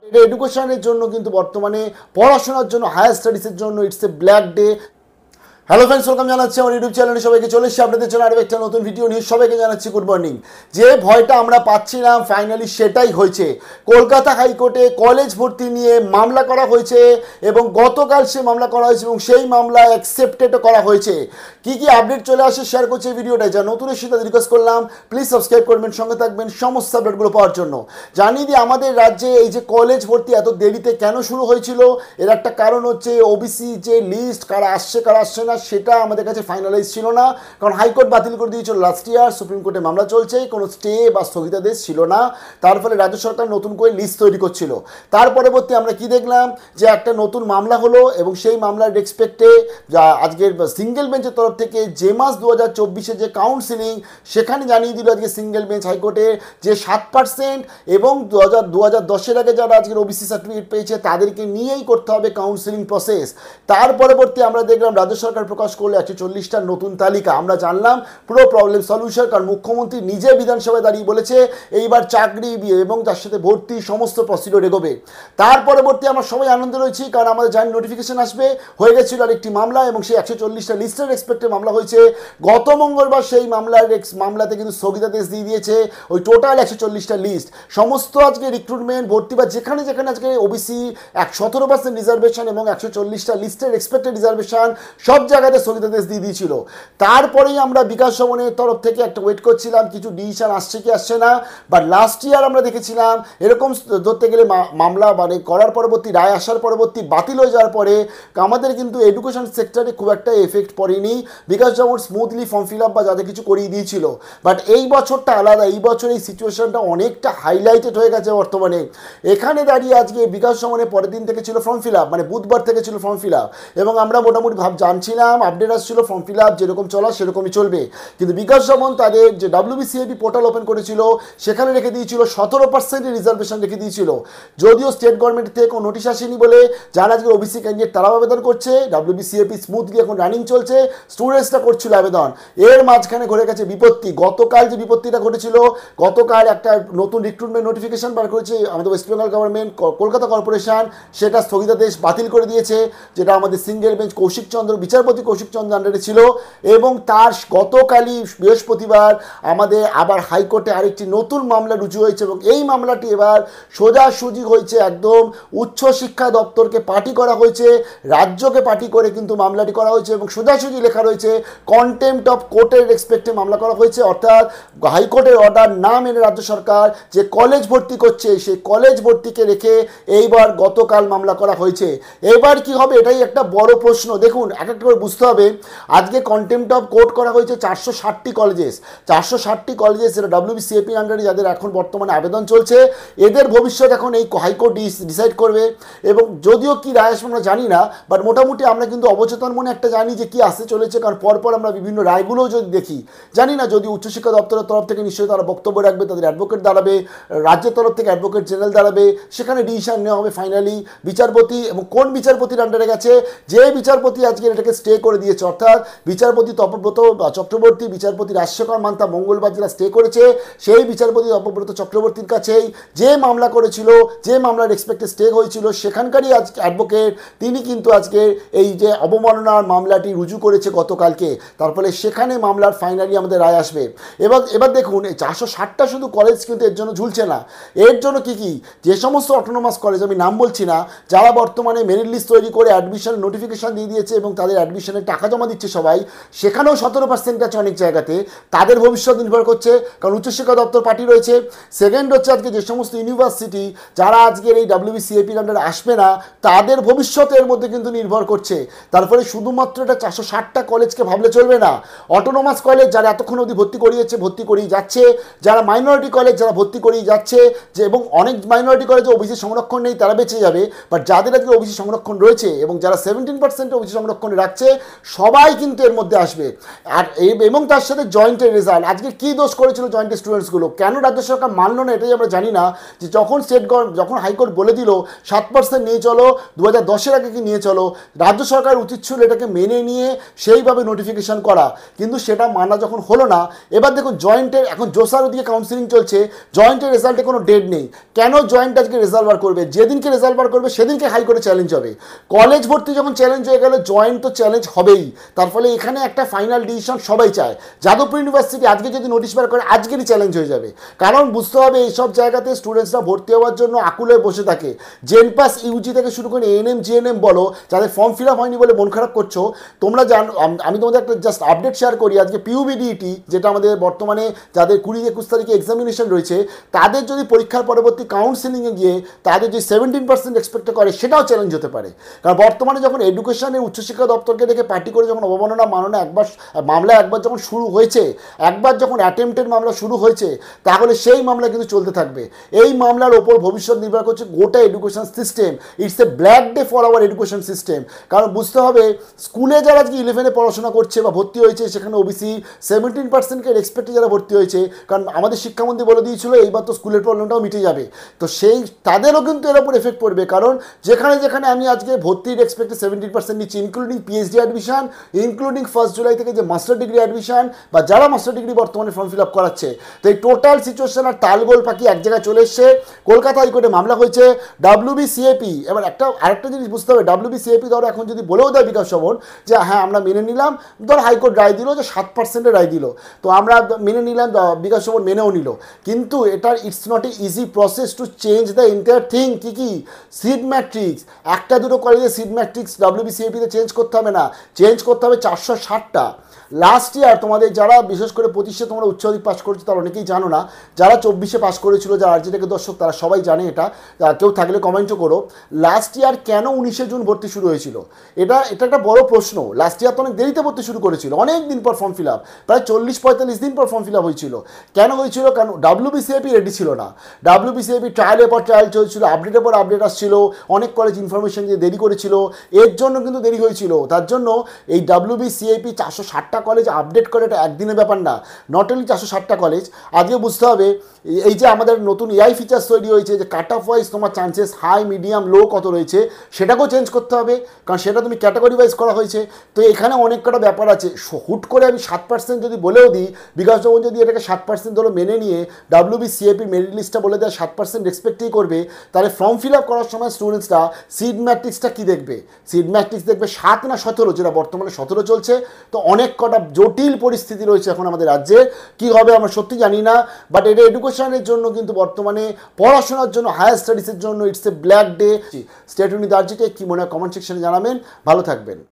এটা এডুকেশনের জন্য কিন্তু বর্তমানে পড়াশোনার জন্য, হায়ার স্টাডিজের জন্য it's a black day. Hello friends, welcome জানাচ্ছি আমার ইউটিউব চ্যানেলে সবাইকে। চলে এসেছি আপনাদের জন্য আরও একটা নতুন ভিডিও নিয়ে। সবাইকে জানাচ্ছি গুড মর্নিং। যে ভয়টা আমরা পাচ্ছিলাম ফাইনালি সেটাই হয়েছে। কলকাতা হাইকোর্টে কলেজ ভর্তি নিয়ে মামলা করা হয়েছে এবং গতকাল সে মামলা করা হয়েছে এবং সেই মামলা অ্যাকসেপ্টেডও করা হয়েছে। কি কি আপডেট চলে আসে শেয়ার করছে এই ভিডিওটায়। যা নতুন এসে তাদের রিকোয়েস্ট করলাম প্লিজ সাবস্ক্রাইব করবেন, সঙ্গে থাকবেন সমস্ত আপডেটগুলো পাওয়ার জন্য। জানিয়ে দিই আমাদের রাজ্যে এই যে কলেজ ভর্তি এত দেরিতে কেন শুরু হয়েছিল, এর একটা কারণ হচ্ছে ওবিসি যে লিস্ট কারা আসছে কারা আসছে না সেটা আমাদের কাছে ফাইনালাইজ ছিল না, কারণ হাইকোর্ট বাতিল করে দিয়েছিল লাস্ট ইয়ার। সুপ্রিম কোর্টে মামলা চলছে, কোনো স্টে বা স্থগিতাদেশ ছিল না। তার ফলে রাজ্য সরকার নতুন করে লিস্ট তৈরি করছিল। তার পরবর্তী আমরা কি দেখলাম যে একটা নতুন মামলা হলো এবং সেই মামলার রেসপেক্টে যা আজকের সিঙ্গেল বেঞ্চের তরফ থেকে যে মাস 2024-এ যে কাউন্সিলিং, সেখানে জানিয়ে দিল আজকে সিঙ্গেল বেঞ্চ হাইকোর্টে যে 7% এবং 2010-এর আগে যারা আজকের ওবিসি সার্টিফিকেট পেয়েছে তাদেরকে নিয়েই করতে হবে কাউন্সিলিং প্রসেস। তার পরবর্তী আমরা দেখলাম রাজ্য সরকার প্রকাশ করলো 140টার নতুন তালিকা। আমরা জানলাম পুরো প্রবলেম সলিউশন, কারণ মুখ্যমন্ত্রী নিজে বিধানসভায় দাঁড়িয়ে বলেছে এইবার চাকরি এবং তার সাথে ভর্তি সমস্ত প্রসিডিওর এগোবে। তার পরবর্তী আমরা সবাই আনন্দে রয়েছি, কারণ আমাদের জানি নোটিফিকেশন আসবে। হয়ে গেছিল আরেকটি মামলা এবং সেই 140টা লিস্টের রেসপেক্টে মামলা হয়েছে গত মঙ্গলবার। সেই মামলাতে কিন্তু স্থগিতাদেশ দিয়ে দিয়েছে ওই টোটাল 140টা লিস্ট। সমস্ত আজকে রিক্রুটমেন্ট ভর্তি বা যেখানে যেখানে আজকে ওবিসি 17% রিজার্ভেশন এবং 140টা লিস্টের এক্সপেক্টেড রিজার্ভেশন সব জায়গাতে স্থগিতাদেশ দিয়ে দিয়েছিল। তারপরেই আমরা বিকাশ ভবনের তরফ থেকে একটা ওয়েট করছিলাম কিছু ডিসিশন আসছে কি আসছে না। বাট লাস্ট ইয়ার আমরা দেখেছিলাম এরকম ধরতে গেলে মামলা মানে করার পরবর্তী রায় আসার পরবর্তী বাতিল হয়ে যাওয়ার পরে আমাদের কিন্তু এডুকেশন সেক্টরে খুব একটা এফেক্ট পড়েনি। বিকাশ ভবন স্মুথলি ফর্ম ফিল আপ বা যাদের কিছু করিয়ে দিয়েছিল। বাট এই বছরটা আলাদা, এই বছর এই সিচুয়েশনটা অনেকটা হাইলাইটেড হয়ে গেছে বর্তমানে। এখানে দাঁড়িয়ে আজকে বিকাশ ভবনের পরের দিন থেকে ছিল ফর্ম ফিল আপ, মানে বুধবার থেকে ছিল ফর্ম ফিল আপ, এবং আমরা মোটামুটি জানছিলাম আপডেট আসছিল ফর্ম ফিল আপ যেরকম চলা সেরকমই চলবে। কিন্তু বিকাশ ভবন তাদের যে WBCAP পোর্টাল ওপেন করেছিল সেখানে রেখে দিয়েছিল 17% রিজার্ভেশন রেখে দিয়েছিল। যদিও স্টেট গভর্নমেন্ট থেকে কোনো নোটিশ আসেনি বলে যারা আজকে ওবিসি ক্যান্ডিডেট তারাও আবেদন করছে। WBCAP স্মুথলি এখন রানিং চলছে, স্টুডেন্টসরা করছিল আবেদন। এর মাঝখানে ঘটে গেছে বিপত্তি। গতকাল যে বিপত্তিটা ঘটেছিল, গতকাল একটা নতুন রিক্রুটমেন্ট নোটিফিকেশন বার করেছে আমাদের West Bengal government, Kolkata corporation, সেটা স্থগিতাদেশ বাতিল করে দিয়েছে, যেটা আমাদের সিঙ্গেল বেঞ্চ বিচারপতি কৌশিক চন্দ্র আন্ডারে ছিল। এবং তার গতকালই বৃহস্পতিবার আমাদের আবার হাইকোর্টে আরেকটি নতুন মামলা রুজু হয়েছে এবং এই মামলাটি এবার সোজাসুজি হয়েছে, একদম উচ্চ শিক্ষা দপ্তরকে পার্টি করা হয়েছে, রাজ্যকে পার্টি করে কিন্তু মামলাটি করা হয়েছে এবং সোজাসুজি লেখা রয়েছে কন্টেম্পট অফ কোর্টের রেসপেক্টে মামলা করা হয়েছে। অর্থাৎ হাইকোর্টের অর্ডার না মেনে রাজ্য সরকার যে কলেজ ভর্তি করছে সেই কলেজ ভর্তিকে রেখে এইবার গতকাল মামলা করা হয়েছে। এবার কি হবে এটাই একটা বড় প্রশ্ন। দেখুন, এক একটা করে বুঝতে হবে। আজকে কন্টেম্পট অফ কোর্ট করা হয়েছে 460টি কলেজেস, 460টি কলেজেস, যেটা WBCAP আন্ডারে যাদের এখন বর্তমানে আবেদন চলছে, এদের ভবিষ্যৎ এখন এই হাইকোর্ট ডিসাইড করবে। এবং যদিও কি রায় আসবে আমরা জানি না, বাট মোটামুটি আমরা কিন্তু অবচেতন মনে একটা জানি যে কি আসতে চলেছে, কারণ পরপর আমরা বিভিন্ন রায়গুলোও যদি দেখি, জানি না যদি উচ্চশিক্ষা দপ্তরের তরফ থেকে নিশ্চয়ই তারা বক্তব্য রাখবে, তাদের অ্যাডভোকেট দাঁড়াবে, রাজ্যের তরফ থেকে অ্যাডভোকেট জেনারেল দাঁড়াবে, সেখানে ডিসিশন নেওয়া হবে ফাইনালি বিচারপতি এবং কোন বিচারপতির আন্ডারে গেছে। যে বিচারপতি আজকে এটাকে স্টে করে দিয়েছে, অর্থাৎ বিচারপতি তপব্রত চক্রবর্তী, বিচারপতি রাজশেখর মান্তা মঙ্গলবার যেটা স্টে করেছে, সেই বিচারপতি তপব্রত চক্রবর্তীর কাছেই যে মামলা করেছিল, যে মামলার রেসপেক্টে স্টে হয়েছিল, সেখানকারই আজকে অ্যাডভোকেট তিনি কিন্তু আজকে এই যে অবমাননার মামলাটি রুজু করেছে গতকালকে। তার ফলে সেখানে মামলার ফাইনালি আমাদের রায় আসবে। এবার দেখুন, এই 460টা শুধু কলেজ কিন্তু এর জন্য ঝুলছে না। এর জন্য কি যে সমস্ত অটোনোমাস কলেজ, আমি নাম বলছি না, যারা বর্তমানে মেরিট লিস্ট তৈরি করে অ্যাডমিশন নোটিফিকেশন দিয়ে দিয়েছে এবং তাদের অ্যাডমিশনের টাকা জমা দিচ্ছে সবাই, সেখানেও 17% আছে অনেক জায়গাতে, তাদের ভবিষ্যৎ নির্ভর করছে, কারণ উচ্চশিক্ষা দপ্তর পার্টি রয়েছে। সেকেন্ড হচ্ছে আজকে যে সমস্ত ইউনিভার্সিটি যারা আজকের এই WBCAP আন্ডারে আসবে না, তাদের ভবিষ্যতের মধ্যে কিন্তু নির্ভর করছে। তারপরে শুধুমাত্র এটা 460টা কলেজকে ভাবলে চলবে না। অটোনোমাস কলেজ যারা এতক্ষণ অবধি ভর্তি করিয়ে যাচ্ছে, যারা মাইনরিটি কলেজ যারা ভর্তি করিয়ে যাচ্ছে, যে এবং অনেক মাইনরিটি কলেজে ওবিসি সংরক্ষণ নেই, তারা বেঁচে যাবে। বাট যাদের আজকে ওবিসি সংরক্ষণ রয়েছে এবং যারা 17% ওবিসি সংরক্ষণে রাখছে, সবাই কিন্তু এর মধ্যে আসবে। আর এবং তার সাথে জয়েন্টের রেজাল্ট, আজকে কী দোষ করেছিল জয়েন্টের স্টুডেন্টসগুলো, কেন রাজ্য সরকার মানলো না এটাই আমরা জানি না। যে যখন হাইকোর্ট বলে দিল 7% নিয়ে চলো, 2010-এর আগে কি নিয়ে চলো, রাজ্য সরকার উচিত ছিল এটাকে মেনে নিয়ে সেইভাবে নোটিফিকেশন করা, কিন্তু সেটা মানা যখন হলো না, এবার দেখুন জয়েন্টের এখন জোসার ওদিকে কাউন্সিলিং চলছে, জয়েন্টের রেজাল্টে কোনো ডেট নেই। কেন জয়েন্ট আজকে রেজাল্ট বার করবে? যেদিনকে রেজাল্ট বার করবে সেদিনকে হাইকোর্টে চ্যালেঞ্জ হবে। কলেজ ভর্তি যখন চ্যালেঞ্জ হয়ে গেল, জয়েন্ট তো চ্যালেঞ্জ হবেই। তার ফলে এখানে একটা ফাইনাল ডিসিশন সবাই চায়। যাদবপুর ইউনিভার্সিটি আজকে যদি নোটিশ বার করে আজকেরই চ্যালেঞ্জ হয়ে যাবে, কারণ বুঝতে হবে এইসব জায়গাতে স্টুডেন্টসরা ভর্তি হওয়ার জন্য আকুলে বসে থাকে। জেনপাস ইউজি থেকে শুরু করে এএনএম জিএনএম বলো, যাদের ফর্ম ফিল আপ হয়নি বলে মন খারাপ করছো, তোমরা আমি তোমাদের একটা জাস্ট আপডেট শেয়ার করি। আজকে পিইউবিডিইটি, যেটা আমাদের বর্তমানে যাদের 20-21 তারিখে এক্সামিনেশন রয়েছে, তাদের যদি পরীক্ষার পরবর্তী কাউন্সিলিংয়ে গিয়ে তাদের যে 17% এক্সপেক্ট করে, সেটাও চ্যালেঞ্জ হতে পারে। কারণ বর্তমানে যখন এডুকেশনের উচ্চশিক্ষা দপ্তরকে দেখে পার্টি করে যখন অবমাননা মাননা মামলা একবার যখন শুরু হয়েছে, একবার যখন অ্যাটেম্পটেড মামলা শুরু হয়েছে, তাহলে সেই মামলা কিন্তু চলতে থাকবে। এই মামলার ওপর ভবিষ্যৎ নির্ভর করছে গোটা education system. It's a black day for our education system. কারণ বুঝতে হবে, স্কুলে যারা আজকে 11-এ পড়াশোনা করছে বা ভর্তি হয়েছে, সেখানে ওবিসি 17%-কে রেসপেক্টে যারা ভর্তি হয়েছে, কারণ আমাদের শিক্ষামন্ত্রী বলে দিয়েছিল এইবার তো স্কুলের প্রবলেমটাও মিটে যাবে, তো সেই তাদেরও কিন্তু এর উপর এফেক্ট পড়বে। কারণ যেখানে আমি আজকে ভর্তির এক্সপেক্টে 17% নিচ্ছি, including PhD admission, including 1 July থেকে যে মাস্টার ডিগ্রি অ্যাডমিশন বা যারা মাস্টার ডিগ্রি বর্তমানে ফর্ম ফিল আপ করাচ্ছে, তো এই টোটাল সিচুয়েশন আর তালগোল পাখি এক জায়গায় চলে এসছে। কলকাতা হাইকোর্টে মামলা হয়েছে WBCAP। এবার আরেকটা জিনিস বুঝতে হবে, WBCAP ধরো এখন যদি বলেও দেয় বিকাশ ভবন যে হ্যাঁ আমরা মেনে নিলাম, ধর হাইকোর্ট রায় দিল যে 7%-এর রায় দিল, তো আমরা মেনে নিলাম, বিকাশ ভবন মেনেও নিল, কিন্তু এটা it's not a easy process to change the entire thing. কি সিট ম্যাট্রিক্স, একটা দুটো কলেজে সিট ম্যাট্রিক্স WBCAP-তে চেঞ্জ করতে হবে না, চেঞ্জ করতে হবে 460টা। লাস্ট ইয়ার তোমাদের যারা বিশেষ করে 25-এ তোমরা উচ্চ মাধ্যমিক পাস করেছো, তারা অনেকেই জানো না, যারা 24-এ পাস করেছিল, যারা আরজিটেক দর্শক, তারা সবাই জানে এটা, কেউ থাকলে কমেন্টও করো। লাস্ট ইয়ার কেন 19শে জুন ভর্তি শুরু হয়েছিল? এটা একটা বড় প্রশ্ন। লাস্ট ইয়ার তো অনেক দেরিতে ভর্তি শুরু করেছিল, অনেক দিন পর ফর্ম ফিল আপ, প্রায় 40-45 দিন পর ফর্ম ফিল আপ হয়েছিল। কেন হয়েছিল? কারণ WBCAP রেডি ছিল না। WBCAP ট্রায়ালের পর ট্রায়াল চলছিল, আপডেটের পর আপডেট আসছিল, অনেক কলেজ ইনফরমেশন দিয়ে দেরি করেছিল, এর জন্য কিন্তু দেরি হয়েছিল। তার জন্য এই WBCAP 460টা কলেজ আপডেট করে, এটা একদিনের ব্যাপার না। নট অনলি 460টা কলেজ, আজকে বুঝতে হবে এই যে আমাদের নতুন এআই ফিচার্স তৈরি হয়েছে, যে কাট অফ ওয়াইজ তোমার চান্সেস হাই মিডিয়াম লো কত রয়েছে, সেটাকেও চেঞ্জ করতে হবে, কারণ সেটা তুমি ক্যাটাগরি ওয়াইজ করা হয়েছে। তো এখানে অনেক কটা ব্যাপার আছে। হুট করে আমি 7% যদি বলেও দিই, বিকাশ ভবন যদি এটাকে 7% ধরো মেনে নিয়ে WBCAP মেরিট লিস্টটা বলে দেয় 7% রেসপেক্টই করবে, তাহলে ফর্ম ফিল আপ করার সময় স্টুডেন্টসরা সিড ম্যাট্রিক্সটা কী দেখবে? সিড ম্যাট্রিক্স দেখবে 7 না 17, যেটা বর্তমানে 17 চলছে। তো অনেক কটা জটিল পরিস্থিতি রয়েছে এখন আমাদের রাজ্যে, কী হবে আমরা সত্যি জানি না। বাট এটা এডুকেশনের জন্য কিন্তু বর্তমানে পড়াশোনার জন্য, হায়ার স্টাডিজের জন্য it's a black day. State uni দার্জিলিংয়ে কী মনে হয় কমেন্ট সেকশনে জানাবেন। ভালো থাকবেন।